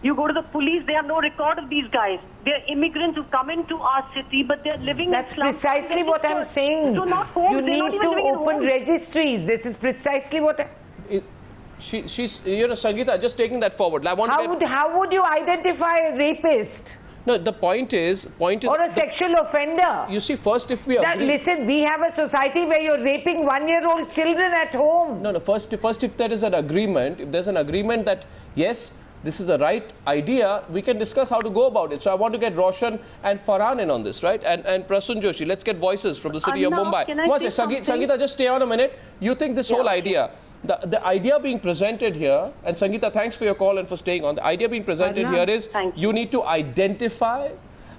You go to the police, they have no record of these guys. They're immigrants who come into our city, but they're living That's in slums. precisely what I'm saying. So not homes, you they're not need even to living in open homes. registries. This is precisely what She's, you know, Sangeeta, just taking that forward. I want how would you identify a rapist? No, the point is Or a sexual offender? You see, first if we agree... Listen, we have a society where you're raping one-year-old children at home. No, first if there is an agreement, if there's an agreement that, yes, this is the right idea, we can discuss how to go about it. So I want to get Roshan and Farhan in on this, right? And Prasun Joshi, let's get voices from the city of Mumbai. Sangeeta, just stay on a minute. You think this whole idea, the idea being presented here, and Sangeeta, thanks for your call and for staying on. The idea being presented here is you need to identify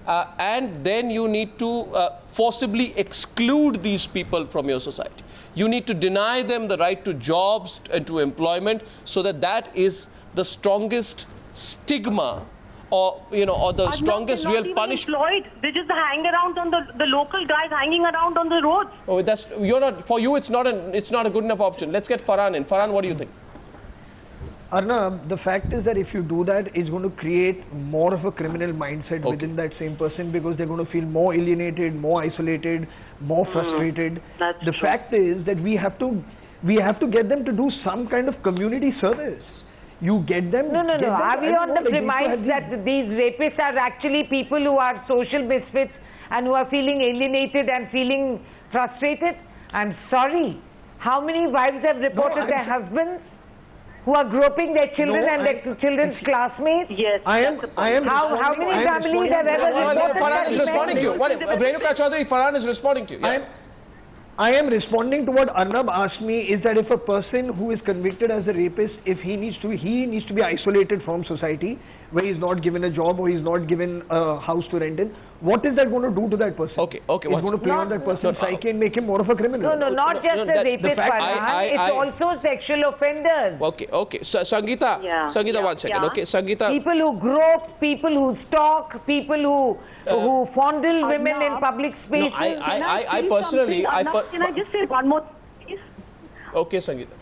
and then you need to forcibly exclude these people from your society. You need to deny them the right to jobs and to employment, so that is the strongest stigma, or or the strongest real punishment. They just hang around on the local guys hanging around on the roads. Oh, for you. It's not a good enough option. Let's get Farhan in. Farhan, what do you think? Arnab, the fact is that if you do that, it's going to create more of a criminal mindset within that same person, because they're going to feel more alienated, more isolated, more frustrated. The fact is that we have to get them to do some kind of community service. You get them... No. Are we on the premise that these rapists are actually people who are social misfits and who are feeling alienated and feeling frustrated? I'm sorry. How many wives have reported their husbands who are groping their children and their children's classmates? Yes. I am how many families have ever reported Farhan is responding to you. Renuka Chaudhary, Farhan is responding to you. I am responding to what Arnab asked me, is that if a person who is convicted as a rapist, if he needs to be isolated from society, where he's not given a job or he's not given a house to rent in, what is that going to do to that person? Okay. It's going to play on that person's psyche and make him more of a criminal. No, not just the rapist, it's also sexual offenders. Okay. So, Sangeeta, 1 second. Okay, Sangeeta. People who grope, people who stalk, people who fondle women in public spaces. I personally... Can I just say one more thing, please? Okay, Sangeeta.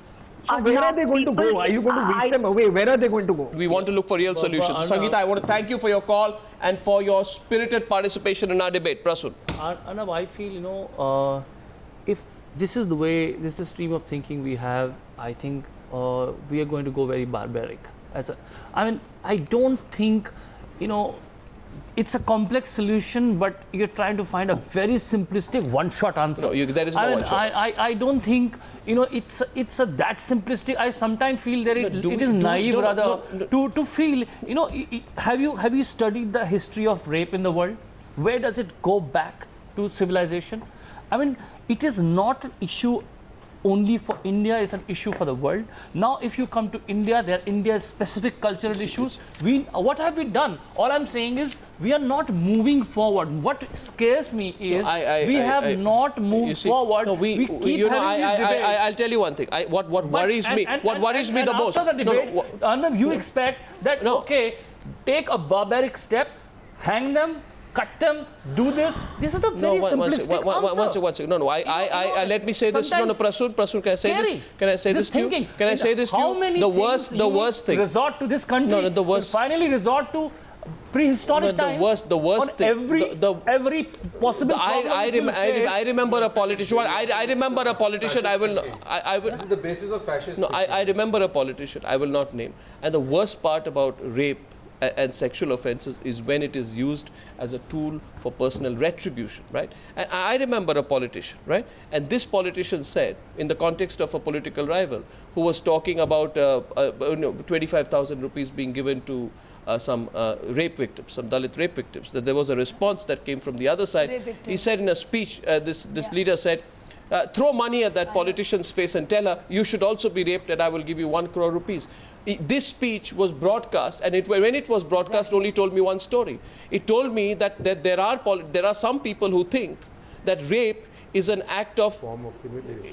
So where are they going to go? Are you going to whisk them away? Where are they going to go? We want to look for real solutions. Sangeeta, I want to thank you for your call and for your spirited participation in our debate. Prasun. Arnab, I feel, if this is the stream of thinking we have, I think we are going to go very barbaric. I don't think, it's a complex solution, but you're trying to find a very simplistic one-shot answer. No, there is no one-shot. I don't think it's that simplistic. I sometimes feel that it is naive to feel. Have you studied the history of rape in the world? Where does it go back to civilization? It is not an issue only for India, it's an issue for the world. Now, if you come to India, there are India's specific cultural issues. What have we done? All I'm saying is we are not moving forward. What scares me is we have not moved forward. No, we keep I'll tell you one thing. What worries me the most. After the debate, Arnab, you expect that take a barbaric step, hang them, cut them, do this. This is a very simplistic answer. One second. No. Let me say this. No, Prasun, can I say this? Can I say this to you? Can I say this to you? How many the worst thing. Resort to this country. No, the worst. Finally resort to prehistoric times. The worst thing. Every possible problem. I remember a politician. I remember a politician. This is the basis of fascism. No, I remember a politician. I will not name. And the worst part about rape and sexual offences is when it is used as a tool for personal retribution, right? And I remember a politician, right? And this politician said, in the context of a political rival, who was talking about 25,000 rupees being given to some rape victims, some Dalit rape victims, that there was a response that came from the other side. He said in a speech, this leader said, throw money at that politician's face and tell her, you should also be raped and I will give you 1 crore rupees. This speech was broadcast, and when it was broadcast, only told me one story. It told me that there are some people who think that rape is an act of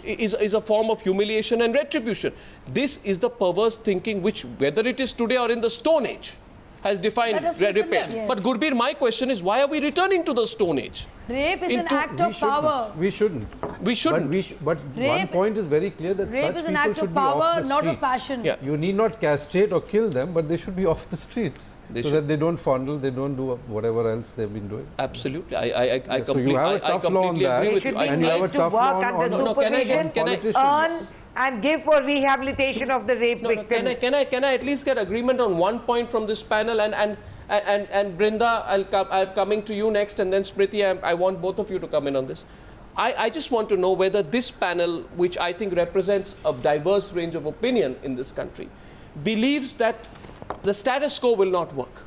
is a form of humiliation and retribution. This is the perverse thinking which, whether it is today or in the Stone Age, has defined rape. But Gurbir, my question is, why are we returning to the Stone Age? Rape is an act of power. We shouldn't. We shouldn't. But one point is very clear that rape such is an people act should of be off power, the not streets. of passion. Yeah. You need not castrate or kill them, but they should be off the streets so that they don't fondle, they don't do whatever else they've been doing. Absolutely. I completely, you have a tough law on completely that. agree with They you. should be And you have a made to tough work law on under No, can I supervision, earn and give for rehabilitation of the rape victims. Can I at least get agreement on one point from this panel? And Brinda, I'm coming to you next, and then Smriti, I want both of you to come in on this. I just want to know whether this panel, which I think represents a diverse range of opinion in this country, believes that the status quo will not work.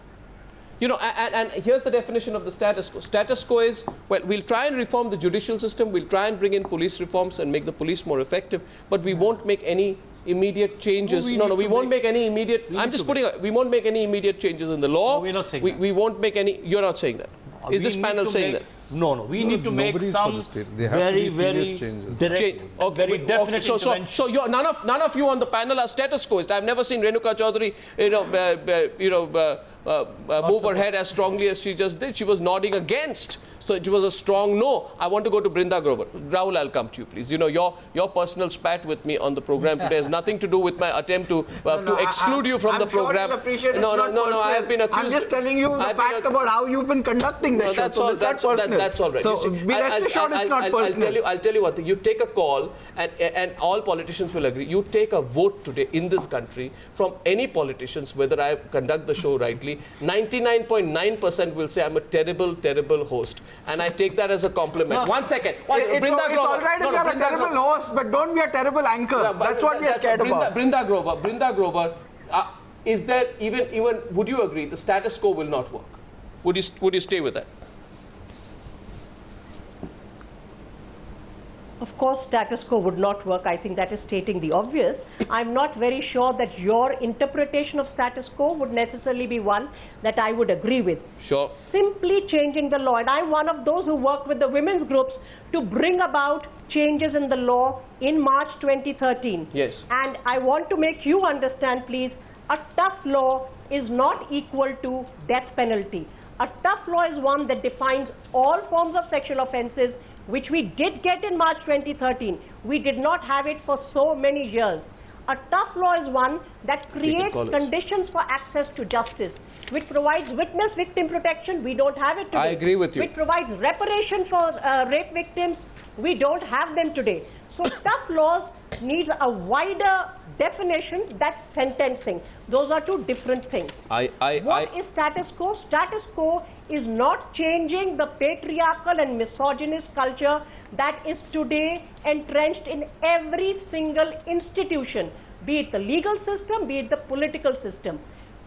You know, and here's the definition of the status quo. Status quo is, well, we'll try and reform the judicial system, we'll try and bring in police reforms and make the police more effective, but we won't make any immediate changes. We won't make any immediate, we won't make any immediate changes in the law. No, we're not saying that. We won't make any, you're not saying that. Is this panel saying that? No, we need to make some very, very changes. direct, very definite intervention. So you're, none of you on the panel are status quoists. I've never seen Renuka Chaudhary, move her head as strongly as she just did. She was nodding against. So it was a strong no. I want to go to Brinda Grover. Rahul, I'll come to you, please. You know, your personal spat with me on the program today has nothing to do with my attempt to exclude you from the program. No. I have been accused. I'm just telling you the fact about how you've been conducting the show. That's all right. So be rest assured it's not personal. I'll tell you one thing. You take a call, and all politicians will agree. You take a vote today in this country from any politicians, whether I conduct the show rightly, 99.9% will say I'm a terrible, terrible host. And I take that as a compliment. 1 second. It's all right if you're a terrible host, but don't be a terrible anchor. That's what we are scared about. Brinda Grover, is there even, would you agree, the status quo will not work? Would you stay with that? Of course, status quo would not work. I think that is stating the obvious. I'm not very sure that your interpretation of status quo would necessarily be one that I would agree with. Sure. Simply changing the law. And I'm one of those who worked with the women's groups to bring about changes in the law in March 2013. Yes. And I want to make you understand, please, a tough law is not equal to death penalty. A tough law is one that defines all forms of sexual offences, which we did get in March 2013. We did not have it for so many years. A tough law is one that creates conditions for access to justice, which provides witness victim protection. We don't have it today. I agree with you. Which provides reparation for rape victims. We don't have them today. So tough laws need a wider definition that's sentencing. Those are two different things. What is status quo? Status quo is not changing the patriarchal and misogynist culture that is today entrenched in every single institution, be it the legal system, be it the political system.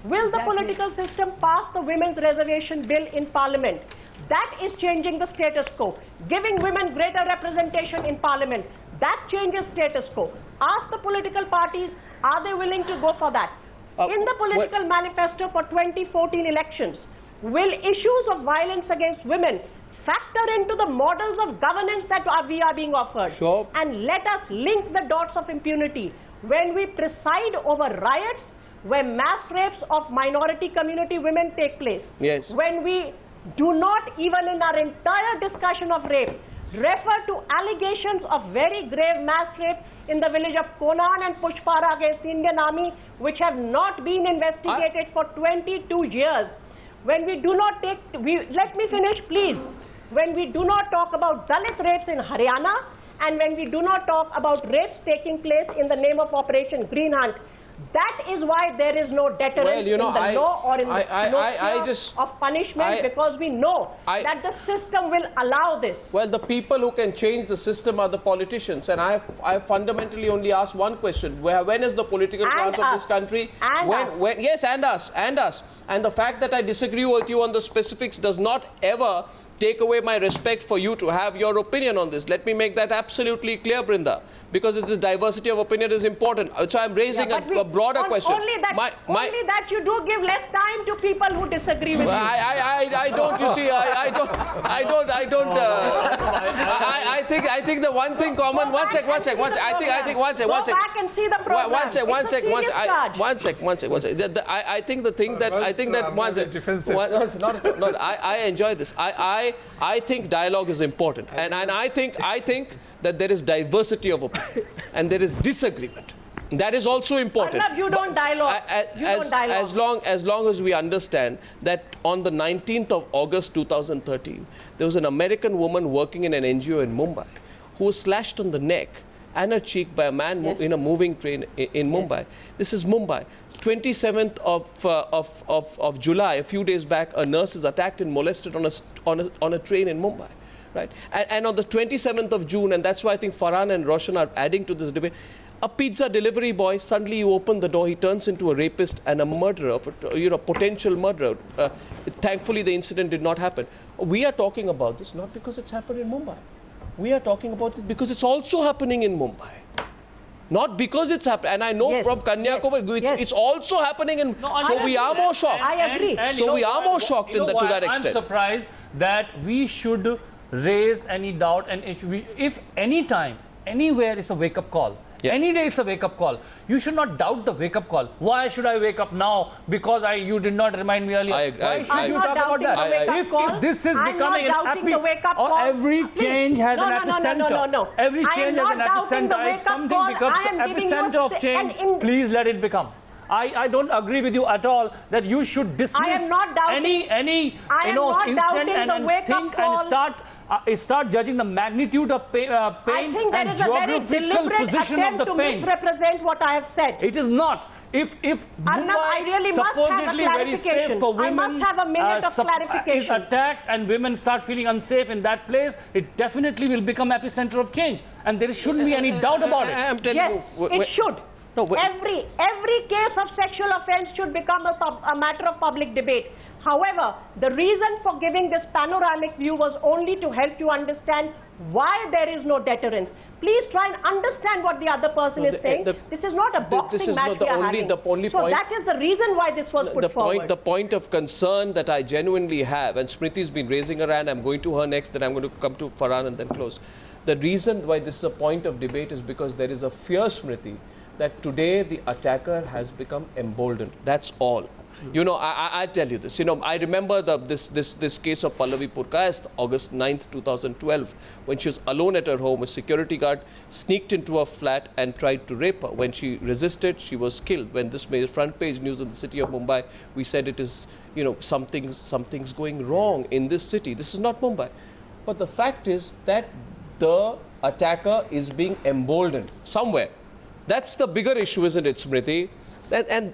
Will the political system pass the women's reservation bill in parliament? That is changing the status quo. Giving women greater representation in parliament, that changes status quo. Ask the political parties, are they willing to go for that? In the political manifesto for 2014 elections, will issues of violence against women factor into the models of governance that we are being offered? Sure. And let us link the dots of impunity. When we preside over riots, where mass rapes of minority community women take place, yes. When we do not, even in our entire discussion of rape, refer to allegations of very grave mass rape in the village of Konan and Pushpara against the Indian Army, which have not been investigated for 22 years. When we do not take, let me finish please. When we do not talk about Dalit rapes in Haryana, and when we do not talk about rapes taking place in the name of Operation Green Hunt, that is why there is no deterrence in the law or in the fear of punishment, because we know that the system will allow this. Well, the people who can change the system are the politicians, and I fundamentally only asked one question: when is the political class of this country? Yes, and us. And the fact that I disagree with you on the specifics does not ever take away my respect for you to have your opinion on this. Let me make that absolutely clear, Brinda, because this diversity of opinion is important. So I'm raising a broader question. Only that you do give less time to people who disagree with you. I don't. You see, I think the one thing common. One sec. I think one sec. Go back and see the program. One sec. I think the thing that I enjoy this. I I think dialogue is important, and I think that there is diversity of opinion and there is disagreement. That is also important. Arnab, you don't dialogue. As long as we understand that on the 19th of August 2013, there was an American woman working in an NGO in Mumbai who was slashed on the neck and her cheek by a man in a moving train in Mumbai. This is Mumbai. 27th of July, a few days back, a nurse is attacked and molested on a train in Mumbai. Right? And on the 27th of June, and that's why I think Farhan and Roshan are adding to this debate, a pizza delivery boy, suddenly you open the door, he turns into a rapist and a murderer, potential murderer. Thankfully, the incident did not happen. We are talking about this not because it's happened in Mumbai. We are talking about it because it's also happening in Mumbai. Not because it's happening. And I know from Kanyakumari, it's also happening in... So we are more shocked. I agree. So we are more shocked to that extent. I'm surprised that we should raise any doubt, and if any time, anywhere is a wake-up call. Yeah. Any day it's a wake-up call. You should not doubt the wake-up call. Why should I wake up now? Because you did not remind me earlier. Why should you talk about that? If this is becoming an every change has an epicenter. Every change has an epicenter. If something becomes an epicenter of change, please let it become. I don't agree with you at all that you should dismiss any instant and think and start judging the magnitude of pain and geographical position of the pain. Misrepresent what I have said. It is not. If Mumbai supposedly very safe for women is attacked and women start feeling unsafe in that place, it definitely will become epicenter of change, and there shouldn't be any doubt about it. I'm telling you, it should. No, every case of sexual offense should become a matter of public debate. However, the reason for giving this panoramic view was only to help you understand why there is no deterrence. Please try and understand what the other person is saying. This is not a boxing match we are having. So that is the reason why this was put forward. The point of concern that I genuinely have, and Smriti's been raising her hand, I'm going to her next, then I'm going to come to Farhan and then close. The reason why this is a point of debate is because there is a fear, Smriti, that today the attacker has become emboldened. That's all. You know, I tell you this. You know, I remember this case of Pallavi Purkayast, August 9th, 2012, when she was alone at her home. A security guard sneaked into her flat and tried to rape her. When she resisted, she was killed. When this made front page news in the city of Mumbai, we said it is, you know, something's going wrong in this city. This is not Mumbai. But the fact is that the attacker is being emboldened somewhere. That's the bigger issue, isn't it, Smriti? And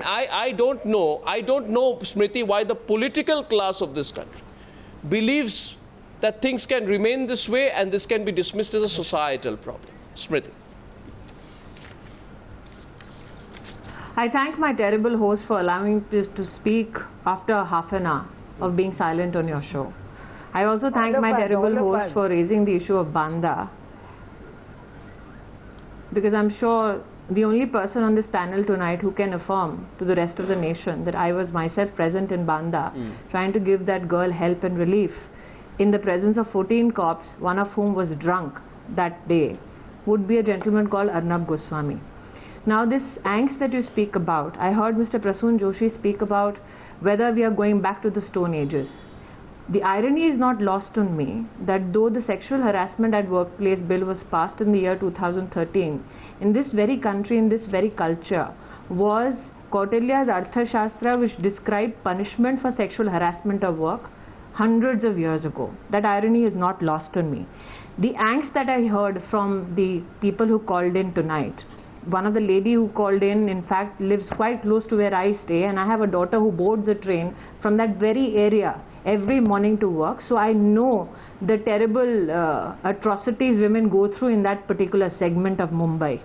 I don't know, Smriti, why the political class of this country believes that things can remain this way and this can be dismissed as a societal problem. Smriti. I thank my terrible host for allowing me to speak after half an hour of being silent on your show. I also thank my terrible host for raising the issue of Banda, because I'm sure the only person on this panel tonight who can affirm to the rest of the nation that I was myself present in Banda, trying to give that girl help and relief in the presence of 14 cops, one of whom was drunk that day, would be a gentleman called Arnab Goswami. Now this angst that you speak about, I heard Mr. Prasoon Joshi speak about whether we are going back to the Stone Ages. The irony is not lost on me that though the sexual harassment at workplace bill was passed in the year 2013, in this very country, in this very culture, was Kautilya's Arthashastra, which described punishment for sexual harassment of work hundreds of years ago. That irony is not lost on me. The angst that I heard from the people who called in tonight, one of the lady who called in fact, lives quite close to where I stay, and I have a daughter who boards the train from that very area every morning to work. So I know the terrible atrocities women go through in that particular segment of Mumbai.